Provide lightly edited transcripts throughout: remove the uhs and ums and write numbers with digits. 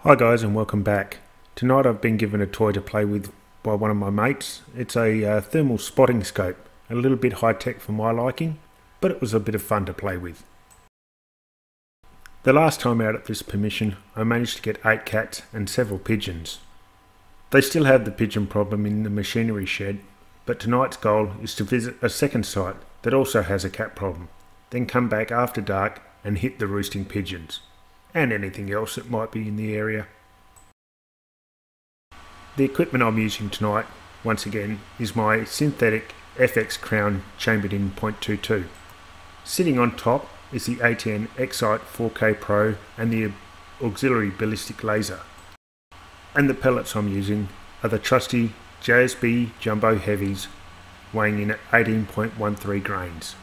Hi guys and welcome back. Tonight I've been given a toy to play with by one of my mates. It's a thermal spotting scope, a little bit high tech for my liking, but it was a bit of fun to play with. The last time out at this permission I managed to get 8 cats and several pigeons. They still have the pigeon problem in the machinery shed, but tonight's goal is to visit a second site that also has a cat problem, then come back after dark and hit the roosting pigeons and anything else that might be in the area. The equipment I'm using tonight, once again, is my synthetic FX crown chambered in .22. Sitting on top is the ATN Excite 4K Pro and the auxiliary ballistic laser. And the pellets I'm using are the trusty JSB Jumbo Heavies, weighing in at 18.13 grains.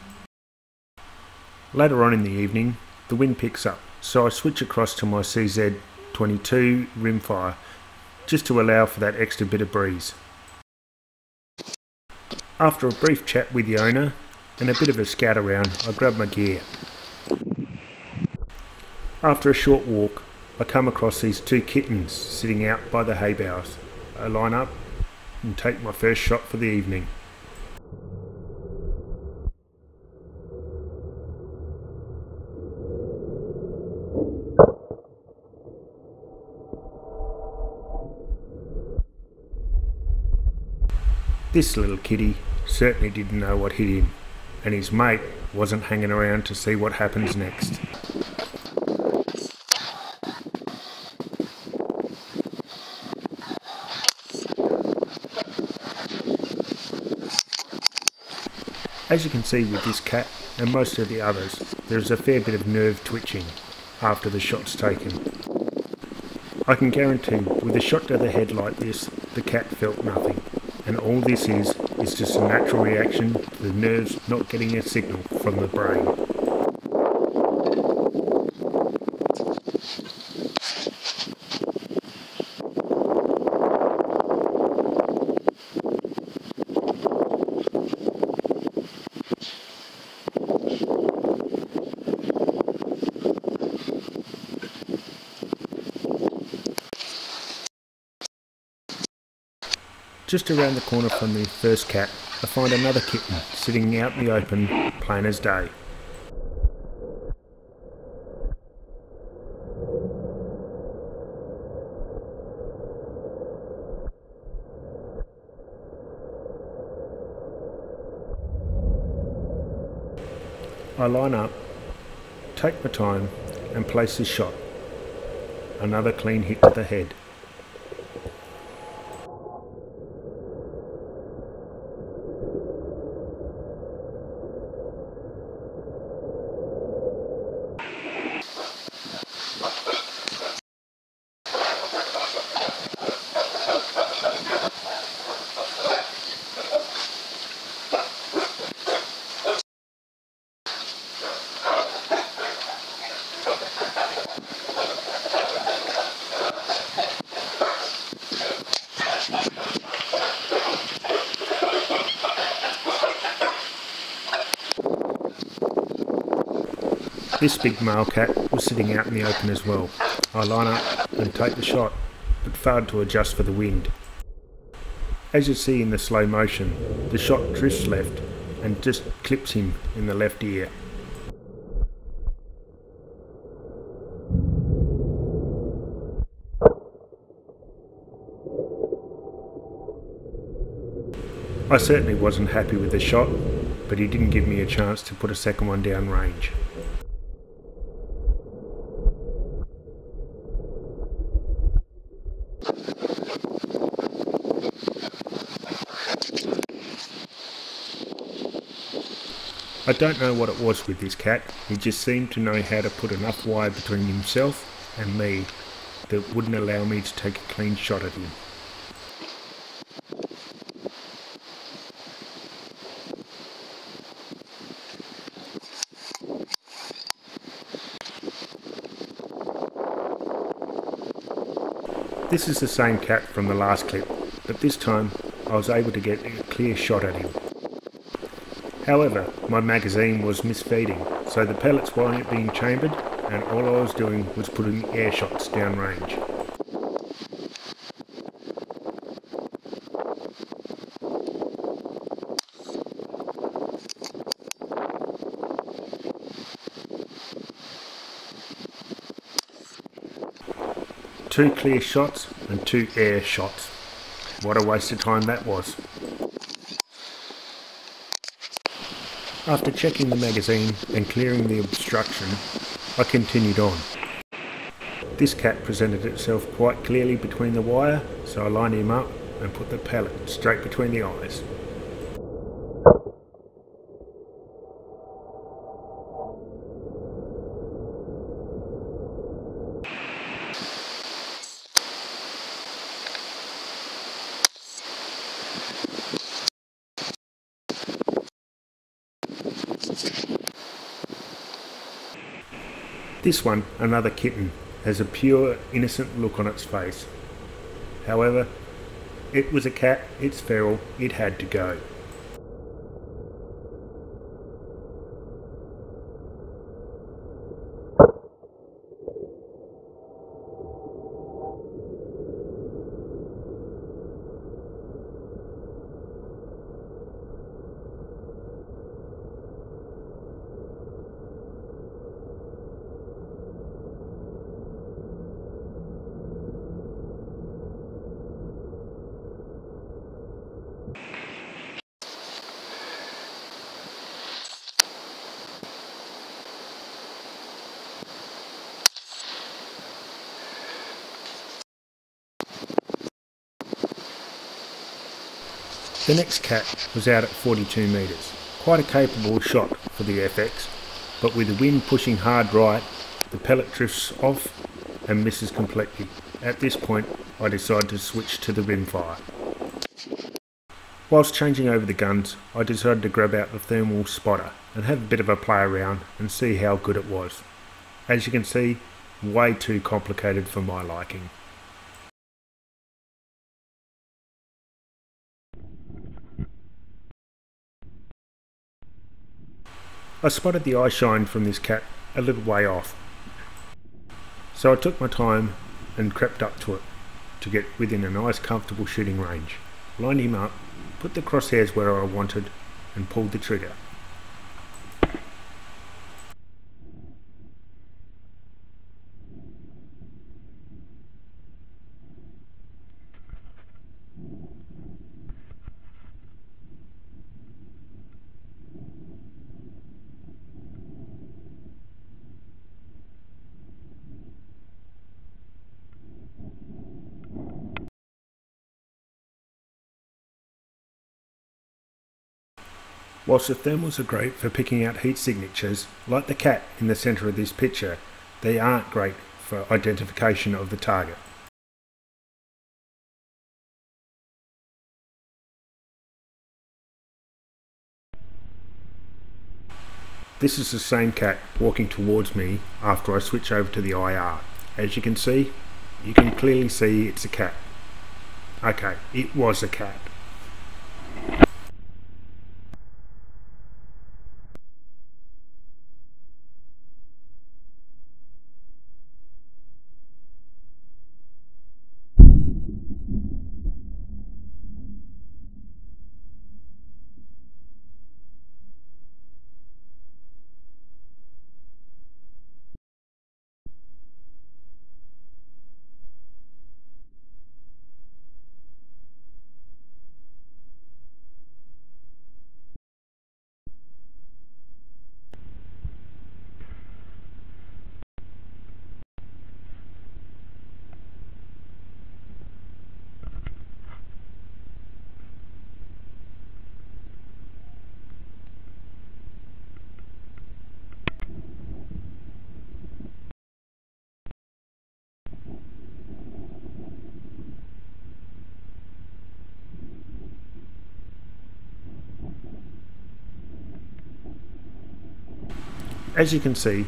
Later on in the evening, the wind picks up, so I switch across to my CZ22 rimfire just to allow for that extra bit of breeze. After a brief chat with the owner and a bit of a scout around, I grab my gear. After a short walk, I come across these 2 kittens sitting out by the hay bales. I line up and take my first shot for the evening. This little kitty certainly didn't know what hit him, and his mate wasn't hanging around to see what happens next. As you can see with this cat and most of the others, there is a fair bit of nerve twitching after the shot's taken. I can guarantee with a shot to the head like this, the cat felt nothing. And all this is just a natural reaction to the nerves not getting a signal from the brain. Just around the corner from the first cat, I find another kitten sitting out in the open, plain as day. I line up, take my time and place the shot. Another clean hit to the head. This big male cat was sitting out in the open as well. I line up and take the shot, but failed to adjust for the wind. As you see in the slow motion, the shot drifts left and just clips him in the left ear. I certainly wasn't happy with the shot, but he didn't give me a chance to put a second one down range. I don't know what it was with this cat, he just seemed to know how to put enough wire between himself and me that wouldn't allow me to take a clean shot at him. This is the same cat from the last clip, but this time I was able to get a clear shot at him. However, my magazine was misfeeding, so the pellets weren't being chambered and all I was doing was putting air shots down range. 2 clear shots and 2 air shots. What a waste of time that was. After checking the magazine and clearing the obstruction, I continued on. This cat presented itself quite clearly between the wire, so I lined him up and put the pellet straight between the eyes. This one, another kitten, has a pure, innocent look on its face. However, it was a cat, it's feral, it had to go. The next cat was out at 42 metres, quite a capable shot for the FX, but with the wind pushing hard right, the pellet drifts off and misses completely. At this point, I decided to switch to the rimfire. Whilst changing over the guns, I decided to grab out the thermal spotter and have a bit of a play around and see how good it was. As you can see, way too complicated for my liking. I spotted the eye shine from this cat a little way off, so I took my time and crept up to it to get within a nice comfortable shooting range, lined him up, put the crosshairs where I wanted and pulled the trigger. Whilst the thermals are great for picking out heat signatures, like the cat in the centre of this picture, they aren't great for identification of the target. This is the same cat walking towards me after I switch over to the IR. As you can clearly see it's a cat. Okay, it was a cat. As you can see,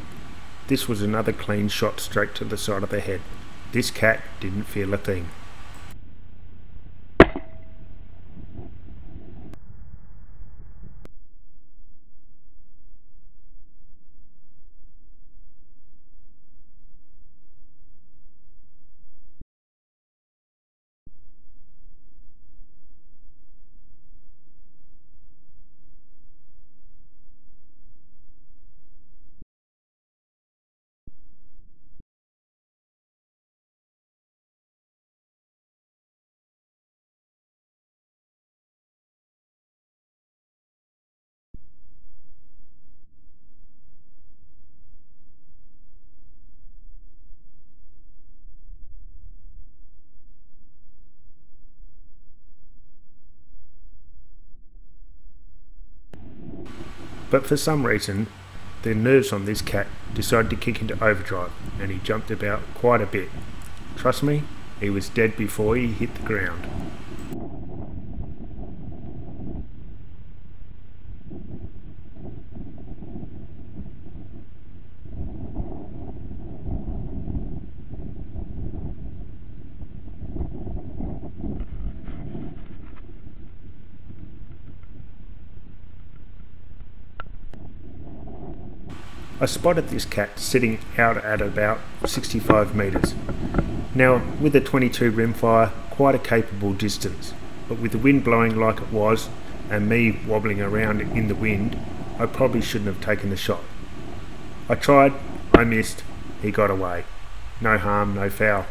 this was another clean shot straight to the side of the head. This cat didn't feel a thing. But for some reason, the nerves on this cat decided to kick into overdrive and he jumped about quite a bit. Trust me, he was dead before he hit the ground. I spotted this cat sitting out at about 65 metres. Now, with a 22 rimfire, quite a capable distance, but with the wind blowing like it was and me wobbling around in the wind, I probably shouldn't have taken the shot. I tried, I missed, he got away. No harm, no foul.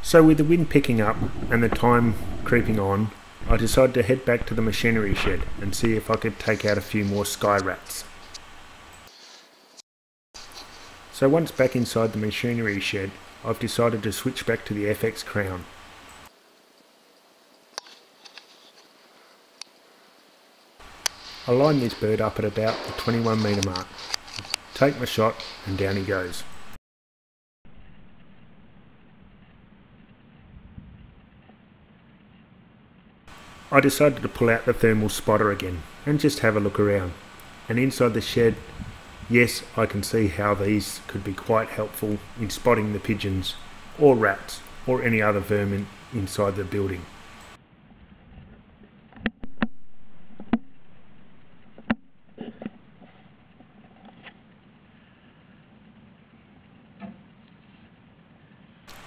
So with the wind picking up and the time creeping on, I decided to head back to the machinery shed and see if I could take out a few more sky rats. So once back inside the machinery shed, I've decided to switch back to the FX Crown. I line this bird up at about the 21 metre mark, take my shot and down he goes. I decided to pull out the thermal spotter again and just have a look around. And inside the shed, yes, I can see how these could be quite helpful in spotting the pigeons or rats or any other vermin inside the building.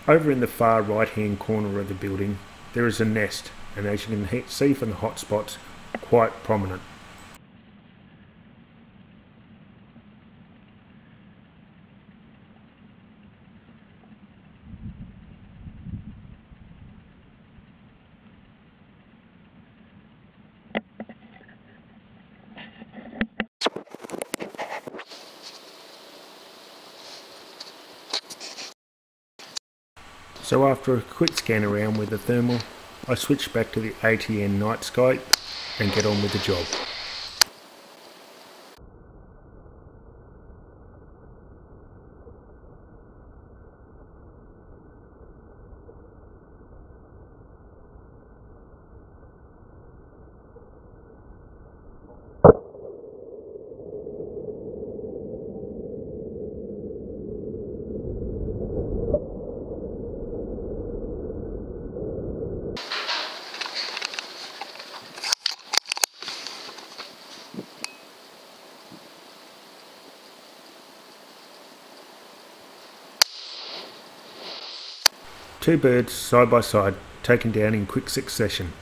Over in the far right hand corner of the building there is a nest, and as you can see from the hot spots, quite prominent. So after a quick scan around with the thermal, I switch back to the ATN night sky and get on with the job. Two birds side by side, taken down in quick succession.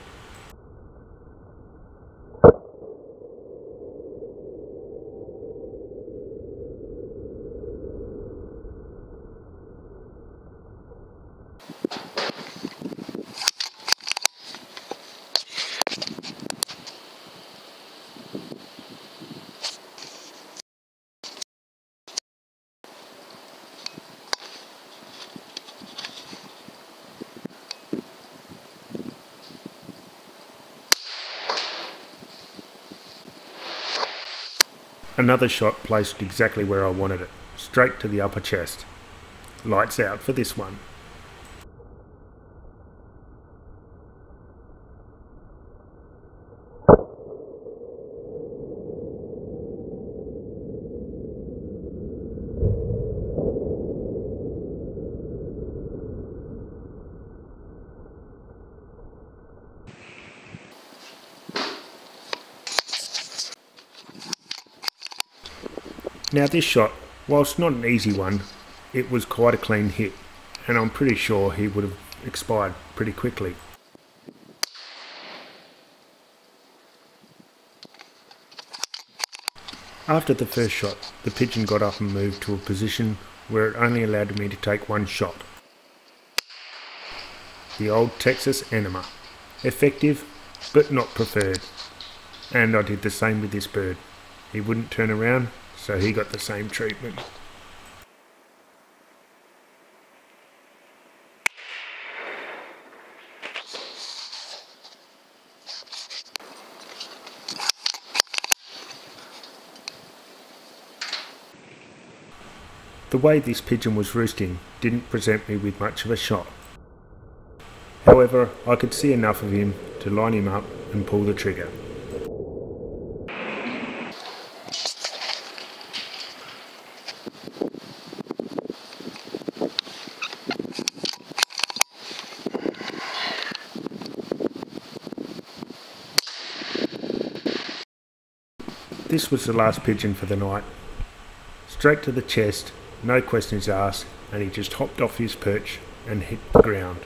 Another shot placed exactly where I wanted it, straight to the upper chest. Lights out for this one. Now this shot, whilst not an easy one, it was quite a clean hit, and I'm pretty sure he would have expired pretty quickly. After the first shot, the pigeon got up and moved to a position where it only allowed me to take one shot. The old Texas enema. Effective, but not preferred. And I did the same with this bird. He wouldn't turn around, so he got the same treatment. The way this pigeon was roosting didn't present me with much of a shot. However, I could see enough of him to line him up and pull the trigger. This was the last pigeon for the night. Straight to the chest, no questions asked, and he just hopped off his perch and hit the ground.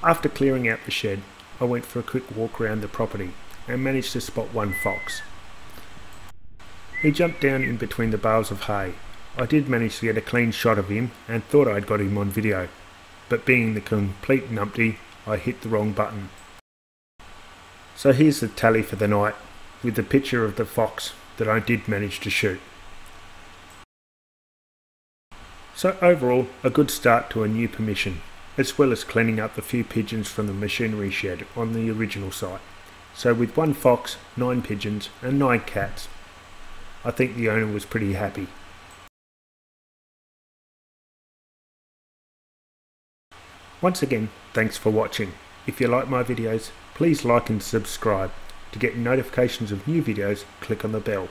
After clearing out the shed, I went for a quick walk around the property and managed to spot one fox. He jumped down in between the bales of hay. I did manage to get a clean shot of him and thought I'd got him on video, but being the complete numpty, I hit the wrong button. So here's the tally for the night, with the picture of the fox that I did manage to shoot. So overall, a good start to a new permission, as well as cleaning up the few pigeons from the machinery shed on the original site. So with 1 fox, 9 pigeons and 9 cats, I think the owner was pretty happy. Once again, thanks for watching. If you like my videos, please like and subscribe. To get notifications of new videos, click on the bell.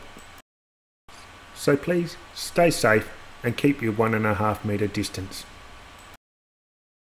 So please, stay safe and keep your 1.5 metre distance.